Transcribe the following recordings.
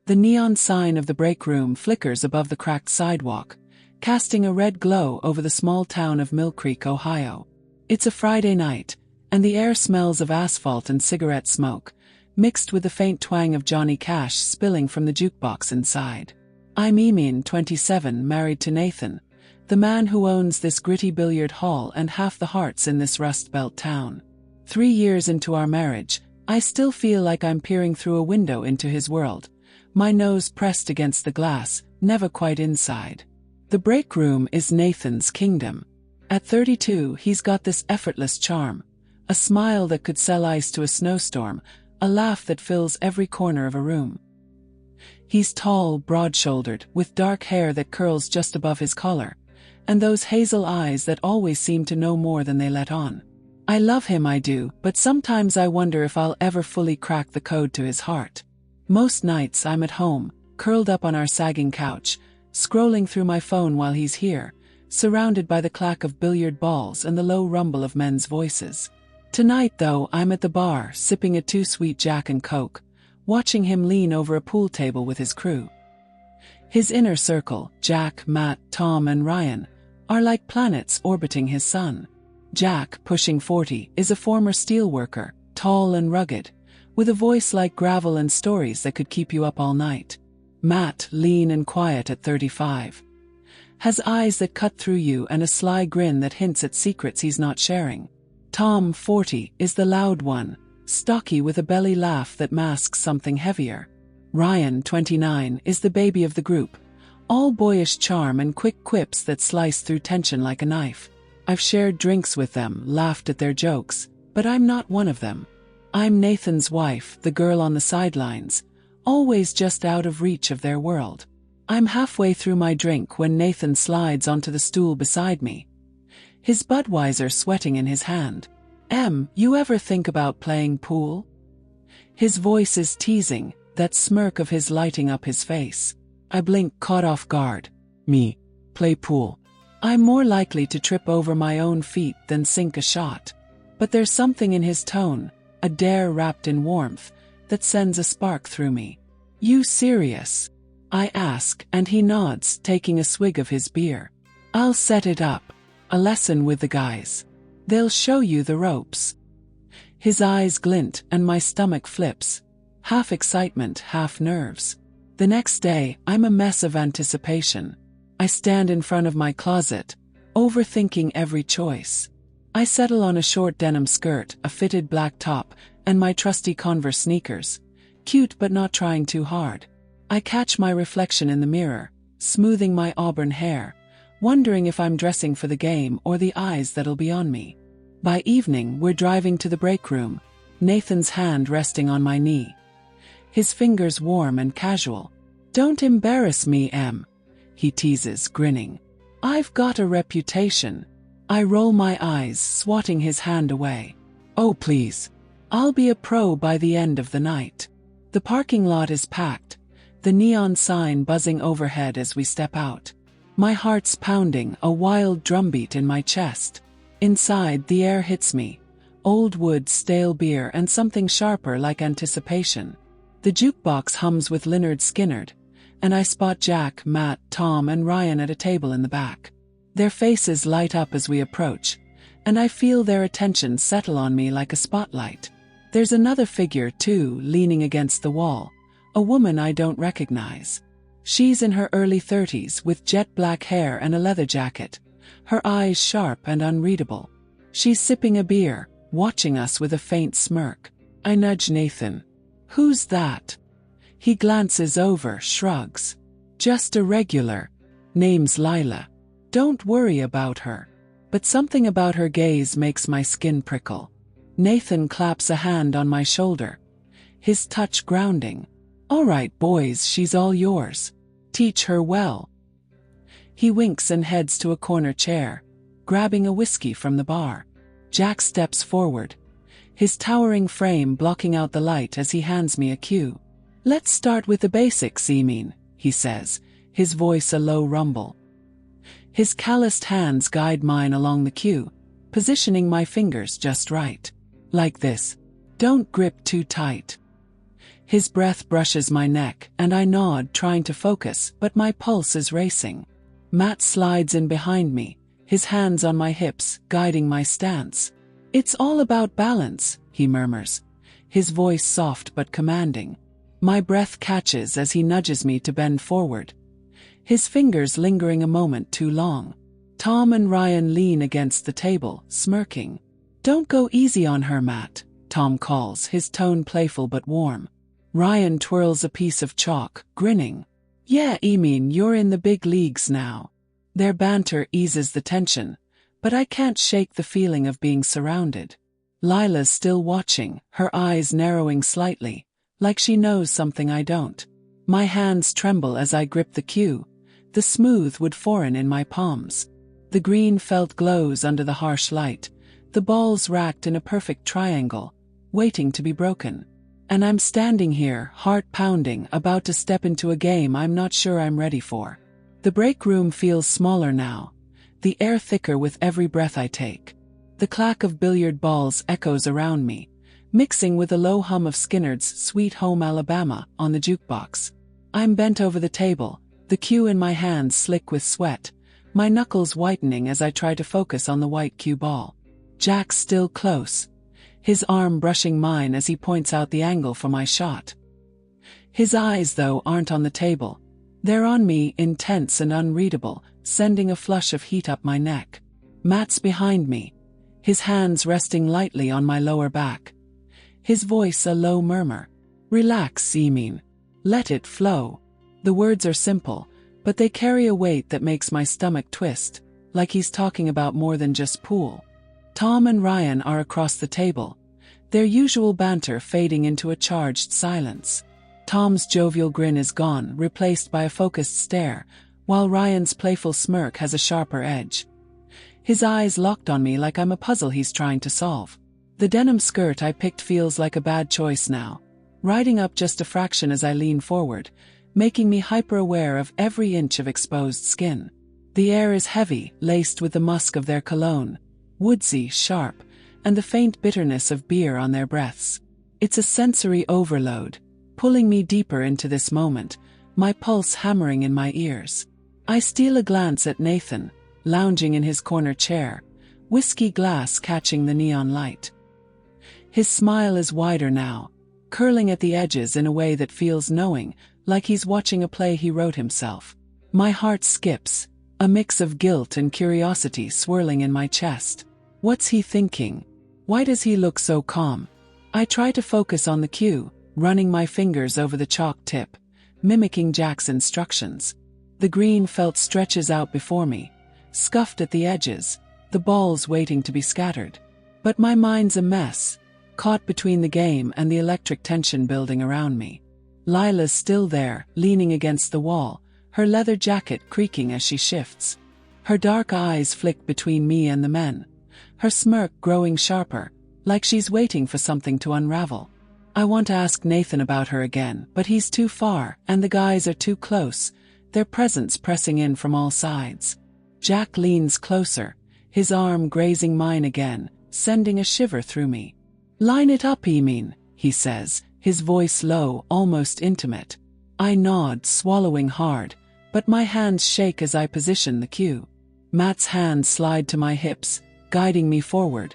The neon sign of the break room flickers above the cracked sidewalk, casting a red glow over the small town of Mill Creek, Ohio. It's a Friday night, and the air smells of asphalt and cigarette smoke, mixed with the faint twang of Johnny Cash spilling from the jukebox inside. I'm Emin, 27, married to Nathan, the man who owns this gritty billiard hall and half the hearts in this Rust Belt town. 3 years into our marriage, I still feel like I'm peering through a window into his world, my nose pressed against the glass, never quite inside. The break room is Nathan's kingdom. At 32, he's got this effortless charm, a smile that could sell ice to a snowstorm, a laugh that fills every corner of a room. He's tall, broad-shouldered, with dark hair that curls just above his collar, and those hazel eyes that always seem to know more than they let on. I love him, I do, but sometimes I wonder if I'll ever fully crack the code to his heart. Most nights I'm at home, curled up on our sagging couch, scrolling through my phone while he's here, surrounded by the clack of billiard balls and the low rumble of men's voices. Tonight, though, I'm at the bar, sipping a too-sweet Jack and Coke, watching him lean over a pool table with his crew. His inner circle, Jack, Matt, Tom, and Ryan, are like planets orbiting his sun. Jack, pushing 40, is a former steelworker, tall and rugged, with a voice like gravel and stories that could keep you up all night. Matt, lean and quiet at 35, has eyes that cut through you and a sly grin that hints at secrets he's not sharing. Tom, 40, is the loud one, stocky with a belly laugh that masks something heavier. Ryan, 29, is the baby of the group, all boyish charm and quick quips that slice through tension like a knife. I've shared drinks with them, laughed at their jokes, but I'm not one of them. I'm Nathan's wife, the girl on the sidelines, always just out of reach of their world. I'm halfway through my drink when Nathan slides onto the stool beside me, his Budweiser sweating in his hand. You ever think about playing pool? His voice is teasing, that smirk of his lighting up his face. I blink, caught off guard. Me? Play pool? I'm more likely to trip over my own feet than sink a shot. But there's something in his tone, a dare wrapped in warmth, that sends a spark through me. You serious? I ask, and he nods, taking a swig of his beer. I'll set it up. A lesson with the guys. They'll show you the ropes. His eyes glint and my stomach flips, half excitement, half nerves. The next day, I'm a mess of anticipation. I stand in front of my closet, overthinking every choice. I settle on a short denim skirt, a fitted black top, and my trusty Converse sneakers. Cute but not trying too hard. I catch my reflection in the mirror, smoothing my auburn hair, wondering if I'm dressing for the game or the eyes that'll be on me. By evening, we're driving to the break room, Nathan's hand resting on my knee, his fingers warm and casual. Don't embarrass me, Em, he teases, grinning. I've got a reputation. I roll my eyes, swatting his hand away. Oh, please. I'll be a pro by the end of the night. The parking lot is packed, the neon sign buzzing overhead as we step out. My heart's pounding, a wild drumbeat in my chest. Inside, the air hits me. Old wood, stale beer, and something sharper like anticipation. The jukebox hums with Lynyrd Skynyrd, and I spot Jack, Matt, Tom, and Ryan at a table in the back. Their faces light up as we approach, and I feel their attention settle on me like a spotlight. There's another figure, too, leaning against the wall, a woman I don't recognize. She's in her early 30s with jet black hair and a leather jacket, her eyes sharp and unreadable. She's sipping a beer, watching us with a faint smirk. I nudge Nathan. Who's that? He glances over, shrugs. Just a regular. Name's Lila. Don't worry about her. But something about her gaze makes my skin prickle. Nathan claps a hand on my shoulder, his touch grounding. All right, boys, she's all yours. Teach her well. He winks and heads to a corner chair, grabbing a whiskey from the bar. Jack steps forward, his towering frame blocking out the light as he hands me a cue. Let's start with the basics, Emin, he says, his voice a low rumble. His calloused hands guide mine along the cue, positioning my fingers just right. Like this. Don't grip too tight. His breath brushes my neck, and I nod, trying to focus, but my pulse is racing. Matt slides in behind me, his hands on my hips, guiding my stance. "It's all about balance," he murmurs, his voice soft but commanding. My breath catches as he nudges me to bend forward, his fingers lingering a moment too long. Tom and Ryan lean against the table, smirking. "Don't go easy on her, Matt," Tom calls, his tone playful but warm. Ryan twirls a piece of chalk, grinning. "Yeah, you're in the big leagues now." Their banter eases the tension, but I can't shake the feeling of being surrounded. Lila's still watching, her eyes narrowing slightly, like she knows something I don't. My hands tremble as I grip the cue, the smooth wood foreign in my palms. The green felt glows under the harsh light, the balls racked in a perfect triangle, waiting to be broken. And I'm standing here, heart pounding, about to step into a game I'm not sure I'm ready for. The break room feels smaller now, the air thicker with every breath I take. The clack of billiard balls echoes around me, mixing with a low hum of Skynyrd's Sweet Home Alabama on the jukebox. I'm bent over the table, the cue in my hands slick with sweat, my knuckles whitening as I try to focus on the white cue ball. Jack's still close, his arm brushing mine as he points out the angle for my shot. His eyes, though, aren't on the table. They're on me, intense and unreadable, sending a flush of heat up my neck. Matt's behind me, his hands resting lightly on my lower back. His voice a low murmur. "Relax, let it flow." The words are simple, but they carry a weight that makes my stomach twist, like he's talking about more than just pool. Tom and Ryan are across the table, their usual banter fading into a charged silence. Tom's jovial grin is gone, replaced by a focused stare, while Ryan's playful smirk has a sharper edge. His eyes locked on me like I'm a puzzle he's trying to solve. The denim skirt I picked feels like a bad choice now, riding up just a fraction as I lean forward, making me hyper-aware of every inch of exposed skin. The air is heavy, laced with the musk of their cologne, woodsy, sharp, and the faint bitterness of beer on their breaths. It's a sensory overload, pulling me deeper into this moment, my pulse hammering in my ears. I steal a glance at Nathan, lounging in his corner chair, whiskey glass catching the neon light. His smile is wider now, curling at the edges in a way that feels knowing, like he's watching a play he wrote himself. My heart skips, a mix of guilt and curiosity swirling in my chest. What's he thinking? Why does he look so calm? I try to focus on the cue, running my fingers over the chalk tip, mimicking Jack's instructions. The green felt stretches out before me, scuffed at the edges, the balls waiting to be scattered. But my mind's a mess, caught between the game and the electric tension building around me. Lila's still there, leaning against the wall, her leather jacket creaking as she shifts. Her dark eyes flick between me and the men, her smirk growing sharper, like she's waiting for something to unravel. I want to ask Nathan about her again, but he's too far, and the guys are too close, their presence pressing in from all sides. Jack leans closer, his arm grazing mine again, sending a shiver through me. "Line it up, he says, his voice low, almost intimate. I nod, swallowing hard, but my hands shake as I position the cue. Matt's hands slide to my hips, guiding me forward,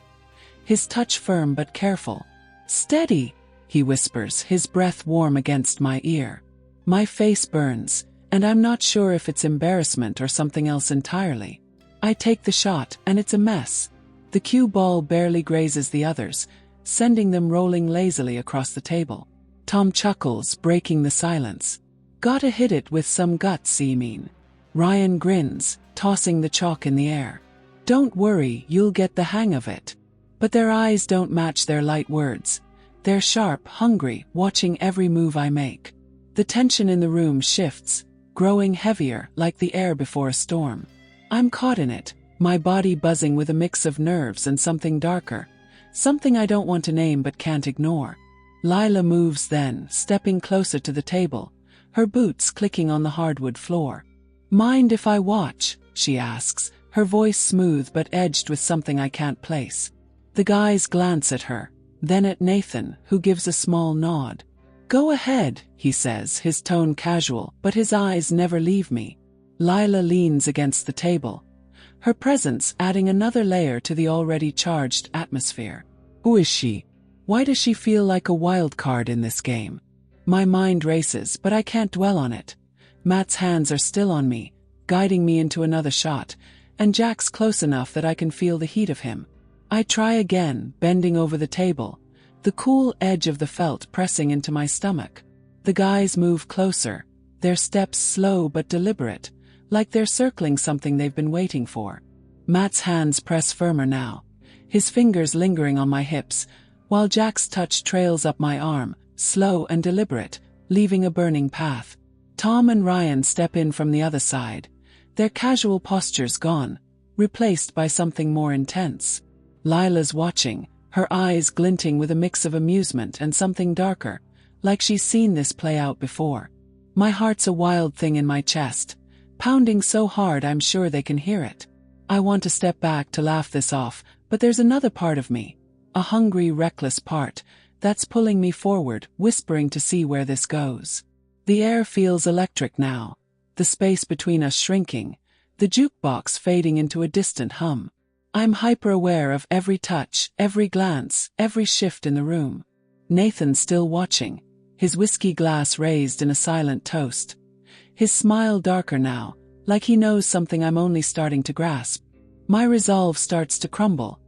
his touch firm but careful. "Steady," he whispers, his breath warm against my ear. My face burns, and I'm not sure if it's embarrassment or something else entirely. I take the shot, and it's a mess. The cue ball barely grazes the others, sending them rolling lazily across the table. Tom chuckles, breaking the silence. "Gotta hit it with some guts, Ryan grins, tossing the chalk in the air. "Don't worry, you'll get the hang of it." But their eyes don't match their light words. They're sharp, hungry, watching every move I make. The tension in the room shifts, growing heavier, like the air before a storm. I'm caught in it, my body buzzing with a mix of nerves and something darker, something I don't want to name but can't ignore. Lila moves then, stepping closer to the table, her boots clicking on the hardwood floor. "Mind if I watch?" she asks, her voice smooth but edged with something I can't place. The guys glance at her, then at Nathan, who gives a small nod. Go ahead, he says, his tone casual, but his eyes never leave me. Lila leans against the table, her presence adding another layer to the already charged atmosphere. Who is she? Why does she feel like a wild card in this game? My mind races, but I can't dwell on it. Matt's hands are still on me, guiding me into another shot, and Jack's close enough that I can feel the heat of him. I try again, bending over the table, the cool edge of the felt pressing into my stomach. The guys move closer, their steps slow but deliberate, like they're circling something they've been waiting for. Matt's hands press firmer now, his fingers lingering on my hips, while Jack's touch trails up my arm, slow and deliberate, leaving a burning path. Tom and Ryan step in from the other side, their casual postures gone, replaced by something more intense. Lila's watching, her eyes glinting with a mix of amusement and something darker, like she's seen this play out before. My heart's a wild thing in my chest, pounding so hard I'm sure they can hear it. I want to step back to laugh this off, but there's another part of me, a hungry, reckless part, that's pulling me forward, whispering to see where this goes. The air feels electric now, the space between us shrinking, the jukebox fading into a distant hum. I'm hyper-aware of every touch, every glance, every shift in the room. Nathan's still watching, his whiskey glass raised in a silent toast. His smile darker now, like he knows something I'm only starting to grasp. My resolve starts to crumble,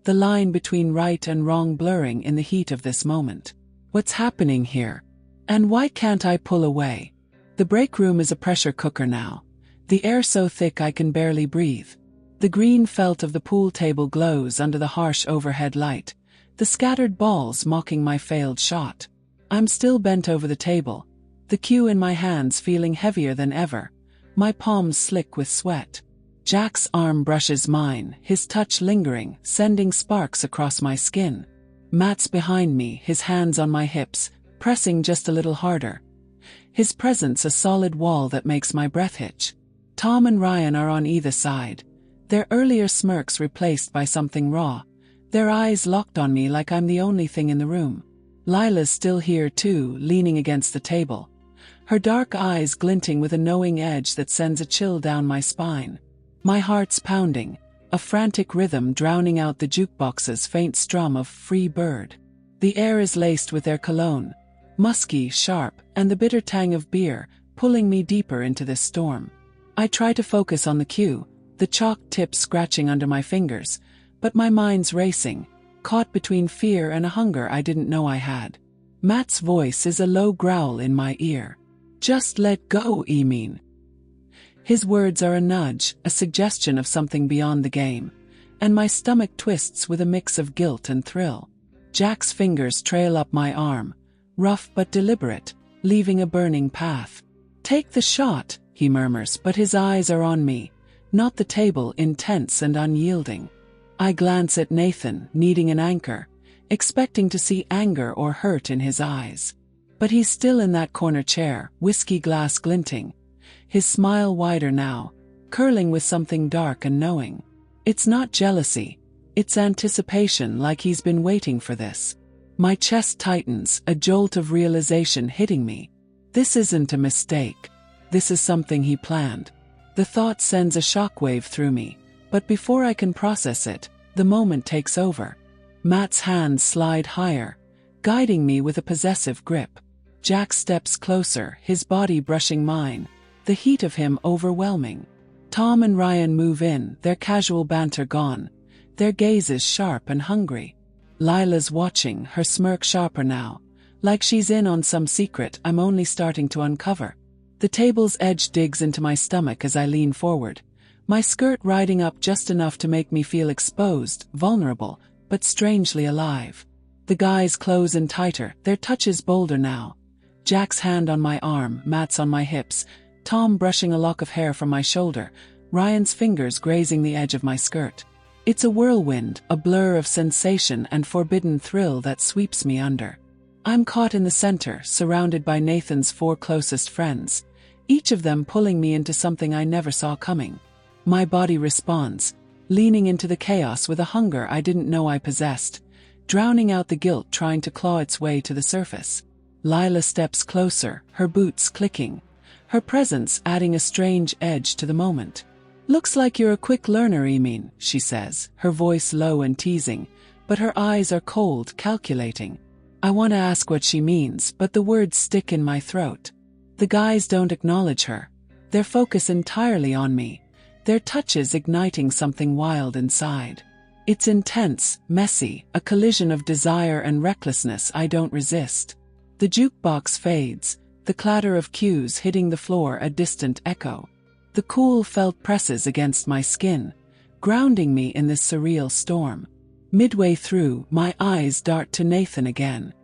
the line between right and wrong blurring in the heat of this moment. What's happening here? And why can't I pull away? The break room is a pressure cooker now, the air so thick I can barely breathe. The green felt of the pool table glows under the harsh overhead light, the scattered balls mocking my failed shot. I'm still bent over the table, the cue in my hands feeling heavier than ever, my palms slick with sweat. Jack's arm brushes mine, his touch lingering, sending sparks across my skin. Matt's behind me, his hands on my hips, pressing just a little harder. His presence a solid wall that makes my breath hitch. Tom and Ryan are on either side, their earlier smirks replaced by something raw, their eyes locked on me like I'm the only thing in the room. Lila's still here too, leaning against the table, her dark eyes glinting with a knowing edge that sends a chill down my spine. My heart's pounding, a frantic rhythm drowning out the jukebox's faint strum of Free Bird. The air is laced with their cologne, musky, sharp, and the bitter tang of beer, pulling me deeper into this storm. I try to focus on the cue, the chalk tips scratching under my fingers, but my mind's racing, caught between fear and a hunger I didn't know I had. Matt's voice is a low growl in my ear. Just let go, Emin. His words are a nudge, a suggestion of something beyond the game, and my stomach twists with a mix of guilt and thrill. Jack's fingers trail up my arm, rough but deliberate, leaving a burning path. Take the shot, he murmurs, but his eyes are on me, not the table, intense and unyielding. I glance at Nathan, needing an anchor, expecting to see anger or hurt in his eyes. But he's still in that corner chair, whiskey glass glinting, his smile wider now, curling with something dark and knowing. It's not jealousy, it's anticipation, like he's been waiting for this. My chest tightens, a jolt of realization hitting me. This isn't a mistake. This is something he planned. The thought sends a shockwave through me, but before I can process it, the moment takes over. Matt's hands slide higher, guiding me with a possessive grip. Jack steps closer, his body brushing mine, the heat of him overwhelming. Tom and Ryan move in, their casual banter gone, their gazes sharp and hungry. Lila's watching, her smirk sharper now, like she's in on some secret I'm only starting to uncover. The table's edge digs into my stomach as I lean forward, my skirt riding up just enough to make me feel exposed, vulnerable, but strangely alive. The guys close in tighter, their touches bolder now. Jack's hand on my arm, Matt's on my hips, Tom brushing a lock of hair from my shoulder, Ryan's fingers grazing the edge of my skirt. It's a whirlwind, a blur of sensation and forbidden thrill that sweeps me under. I'm caught in the center, surrounded by Nathan's 4 closest friends, each of them pulling me into something I never saw coming. My body responds, leaning into the chaos with a hunger I didn't know I possessed, drowning out the guilt trying to claw its way to the surface. Lila steps closer, her boots clicking, her presence adding a strange edge to the moment. "Looks like you're a quick learner, Emin," she says, her voice low and teasing, but her eyes are cold, calculating. I want to ask what she means, but the words stick in my throat. The guys don't acknowledge her. Their focus entirely on me, their touches igniting something wild inside. It's intense, messy, a collision of desire and recklessness I don't resist. The jukebox fades, the clatter of cues hitting the floor a distant echo. The cool felt presses against my skin, grounding me in this surreal storm. Midway through, my eyes dart to Nathan again.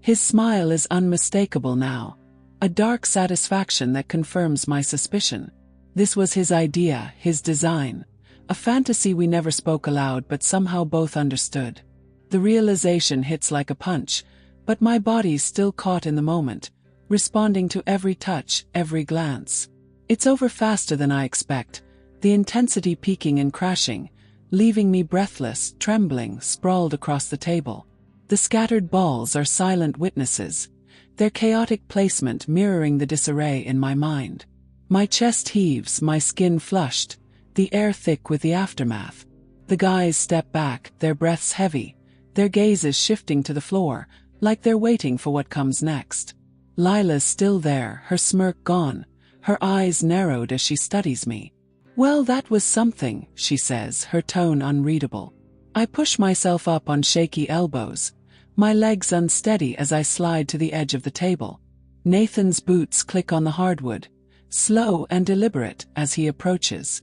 His smile is unmistakable now, a dark satisfaction that confirms my suspicion. This was his idea, his design, a fantasy we never spoke aloud but somehow both understood. The realization hits like a punch, but my body's still caught in the moment, responding to every touch, every glance. It's over faster than I expect, the intensity peaking and crashing, leaving me breathless, trembling, sprawled across the table. The scattered balls are silent witnesses, their chaotic placement mirroring the disarray in my mind. My chest heaves, my skin flushed, the air thick with the aftermath. The guys step back, their breaths heavy, their gazes shifting to the floor, like they're waiting for what comes next. Lila's still there, her smirk gone, her eyes narrowed as she studies me. "Well, that was something," she says, her tone unreadable. I push myself up on shaky elbows, my legs unsteady as I slide to the edge of the table. Nathan's boots click on the hardwood, slow and deliberate as he approaches.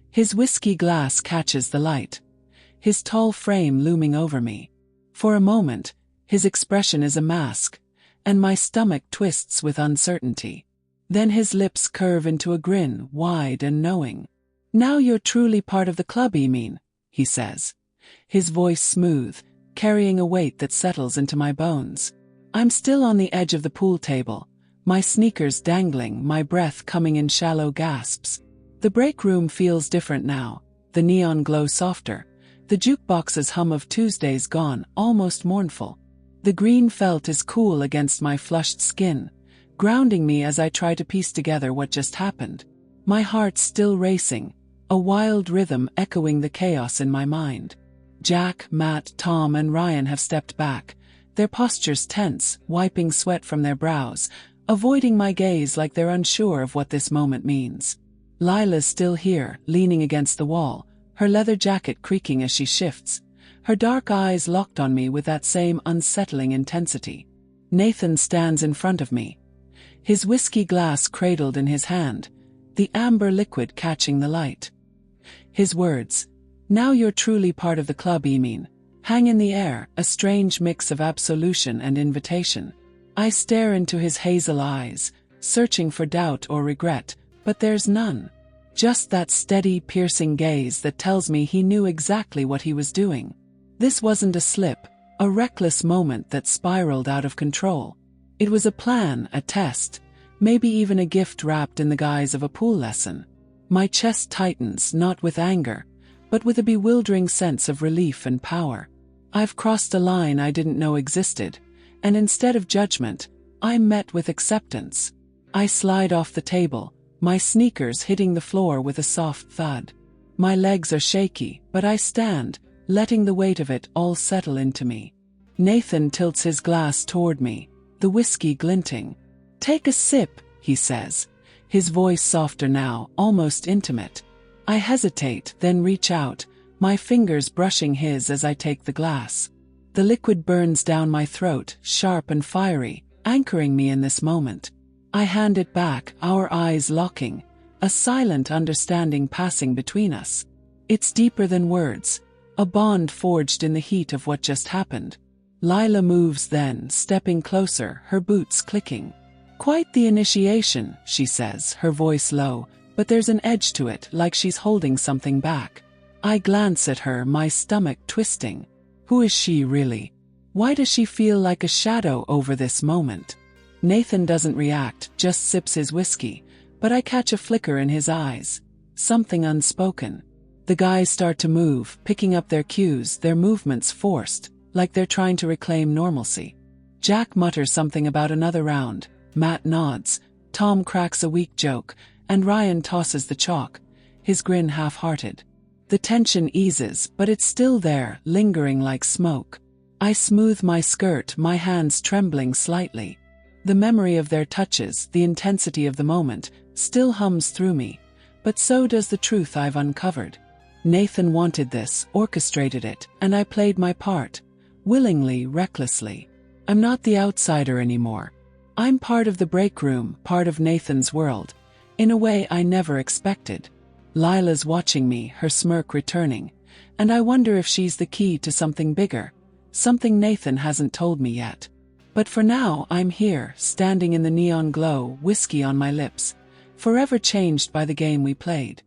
His whiskey glass catches the light, his tall frame looming over me. For a moment, his expression is a mask, and my stomach twists with uncertainty. Then his lips curve into a grin, wide and knowing. "Now you're truly part of the club, Emin," he says, his voice smooth, carrying a weight that settles into my bones. I'm still on the edge of the pool table, my sneakers dangling, my breath coming in shallow gasps. The break room feels different now, the neon glow softer, the jukebox's hum of Tuesdays gone, almost mournful. The green felt is cool against my flushed skin, grounding me as I try to piece together what just happened. My heart still racing, a wild rhythm echoing the chaos in my mind. Jack, Matt, Tom and Ryan have stepped back, their postures tense, wiping sweat from their brows, avoiding my gaze like they're unsure of what this moment means. Lila's still here, leaning against the wall, her leather jacket creaking as she shifts, her dark eyes locked on me with that same unsettling intensity. Nathan stands in front of me, his whiskey glass cradled in his hand, the amber liquid catching the light. His words, "Now you're truly part of the club, Emin," hang in the air, a strange mix of absolution and invitation. I stare into his hazel eyes, searching for doubt or regret, but there's none. Just that steady, piercing gaze that tells me he knew exactly what he was doing. This wasn't a slip, a reckless moment that spiraled out of control. It was a plan, a test, maybe even a gift wrapped in the guise of a pool lesson. My chest tightens, not with anger, but with a bewildering sense of relief and power. I've crossed a line I didn't know existed, and instead of judgment, I'm met with acceptance. I slide off the table, my sneakers hitting the floor with a soft thud. My legs are shaky, but I stand, letting the weight of it all settle into me. Nathan tilts his glass toward me, the whiskey glinting. "Take a sip," he says, his voice softer now, almost intimate. I hesitate, then reach out, my fingers brushing his as I take the glass. The liquid burns down my throat, sharp and fiery, anchoring me in this moment. I hand it back, our eyes locking, a silent understanding passing between us. It's deeper than words, a bond forged in the heat of what just happened. Lila moves then, stepping closer, her boots clicking. "Quite the initiation," she says, her voice low, but there's an edge to it, like she's holding something back. I glance at her, my stomach twisting. Who is she really? Why does she feel like a shadow over this moment? Nathan doesn't react, just sips his whiskey, but I catch a flicker in his eyes. Something unspoken. The guys start to move, picking up their cues, their movements forced, like they're trying to reclaim normalcy. Jack mutters something about another round, Matt nods, Tom cracks a weak joke, and Ryan tosses the chalk, his grin half-hearted. The tension eases, but it's still there, lingering like smoke. I smooth my skirt, my hands trembling slightly. The memory of their touches, the intensity of the moment, still hums through me, but so does the truth I've uncovered. Nathan wanted this, orchestrated it, and I played my part. Willingly, recklessly. I'm not the outsider anymore. I'm part of the break room, part of Nathan's world, in a way I never expected. Lila's watching me, her smirk returning, and I wonder if she's the key to something bigger, something Nathan hasn't told me yet. But for now, I'm here, standing in the neon glow, whiskey on my lips, forever changed by the game we played.